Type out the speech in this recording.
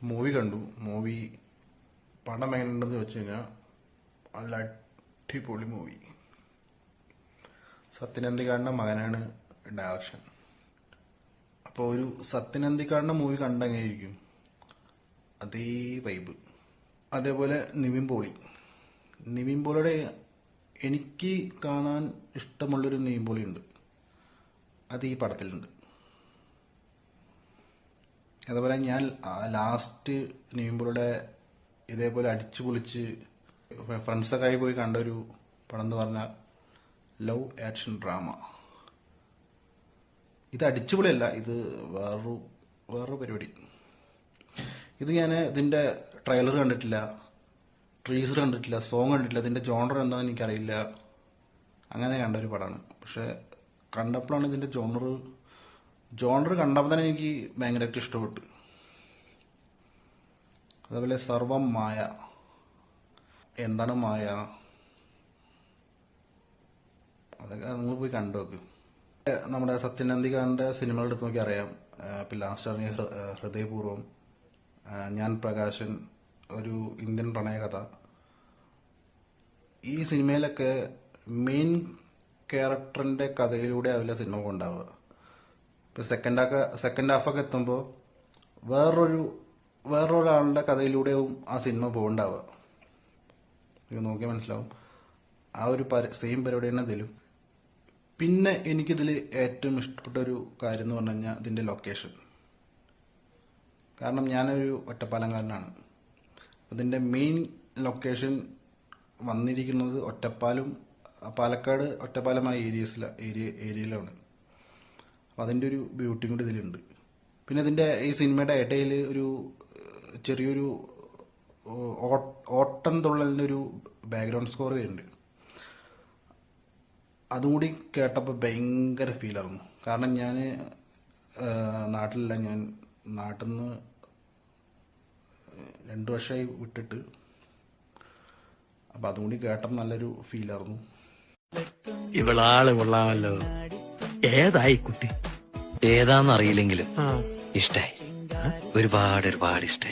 Movie കണ്ടു. പടം എങ്ങനെയുണ്ടെന്ന് വെച്ച് കഴിഞ്ഞാൽ നല്ല അടിപൊളി മൂവി. സത്യൻ അന്തിക്കാടിന്റെ മകനാണ് ഡയറക്ഷൻ. അപ്പോൾ ഒരു സത്യൻ അന്തിക്കാടിന്റെ മൂവി കണ്ടെങ്ങനെയിരിക്കും അതേ വൈബ്. അതേപോലെ നിവിൻ പോളിയുടെ എനിക്ക് കാണാൻ ഇഷ്ടമുള്ളൊരു നിവിൻ പോളി ഉണ്ട്, അത് ഈ പടത്തിലുണ്ട്. അതുപോലെ ഞാൻ ലാസ്റ്റ് നിവിൻ പോളിയുടെ ഇതേപോലെ അടിച്ചു പൊളിച്ച് ഫ്രണ്ട്സൊക്കെ ആയി പോയി കണ്ട ഒരു പടം എന്ന് പറഞ്ഞാൽ ലവ് ആക്ഷൻ ഡ്രാമ. ഇത് അടിച്ചുപൊളിയല്ല, ഇത് വേറൊരു പരിപാടി. ഇത് ഞാൻ ഇതിന്റെ ട്രെയിലർ കണ്ടിട്ടില്ല, ട്രീസർ കണ്ടിട്ടില്ല, സോങ് കണ്ടിട്ടില്ല, ഇതിന്റെ ജോണർ എന്താണെന്ന് എനിക്കറിയില്ല. അങ്ങനെ കണ്ട ഒരു പടമാണ്. പക്ഷെ കണ്ടപ്പോഴാണ് ഇതിന്റെ ജോണർ കണ്ടപ്പോൾ തന്നെ എനിക്ക് ഭയങ്കരമായിട്ട് ഇഷ്ടപ്പെട്ടു. അതേപോലെ സർവം മായ. എന്താണ് മായ? അതൊക്കെ നിങ്ങൾ പോയി കണ്ടു നോക്ക്. നമ്മുടെ സത്യൻ അന്തിക്കാടിന്റെ സിനിമകൾ എടുത്ത് നോക്കി അറിയാം. ഇപ്പം ലാസ്റ്റ് ഇറങ്ങിയ ഹൃദയപൂർവ്വം, ഞാൻ പ്രകാശൻ, ഒരു ഇന്ത്യൻ പ്രണയകഥ. ഈ സിനിമയിലൊക്കെ മെയിൻ ക്യാരക്ടറിന്റെ കഥയിലൂടെ ആവില്ല സിനിമ കൊണ്ടാവുക. ഇപ്പൊ സെക്കൻഡ് ഹാഫൊക്കെ എത്തുമ്പോൾ വേറൊരാളുടെ കഥയിലൂടെയും ആ സിനിമ പോകണ്ടാവുക. നിങ്ങൾ നോക്കിയാൽ മനസ്സിലാവും. ആ ഒരു സെയിം പരിപാടി തന്നെ ഇതിലും. പിന്നെ എനിക്കിതിൽ ഏറ്റവും ഇഷ്ടപ്പെട്ട ഒരു കാര്യം എന്ന് പറഞ്ഞു കഴിഞ്ഞാൽ ഇതിന്റെ ലൊക്കേഷൻ. കാരണം ഞാനൊരു ഒറ്റപ്പാലംകാരനാണ്. അതിന്റെ മെയിൻ ലൊക്കേഷൻ വന്നിരിക്കുന്നത് പാലക്കാട് ഒറ്റപ്പാലമായ ഏരിയയിലാണ്. അപ്പം അതിൻ്റെ ഒരു ബ്യൂട്ടി കൂടി ഇതിലുണ്ട്. പിന്നെ ഈ സിനിമയുടെ ഇടയിൽ ഒരു ചെറിയൊരു ഓട്ടം തുള്ളലിൻ്റെ ഒരു ബാക്ക്ഗ്രൗണ്ട് സ്കോർ വരുന്നുണ്ട്. അതും കൂടി കേട്ടപ്പോൾ ഭയങ്കര ഫീലായിരുന്നു. കാരണം ഞാൻ നാട്ടിലില്ല, ഞാൻ നാട്ടിൽ നിന്ന് 2 വർഷമായി വിട്ടിട്ട്. അപ്പം അതും കൂടി കേട്ടപ്പോൾ നല്ലൊരു ഫീലായിരുന്നു. ഇവളാള് കൊള്ളാമല്ലോ. ഏതായി കുട്ടി? ഏതാന്നറിയില്ലെങ്കിലും ഇഷ്ടായി, ഒരുപാട് ഇഷ്ടായി.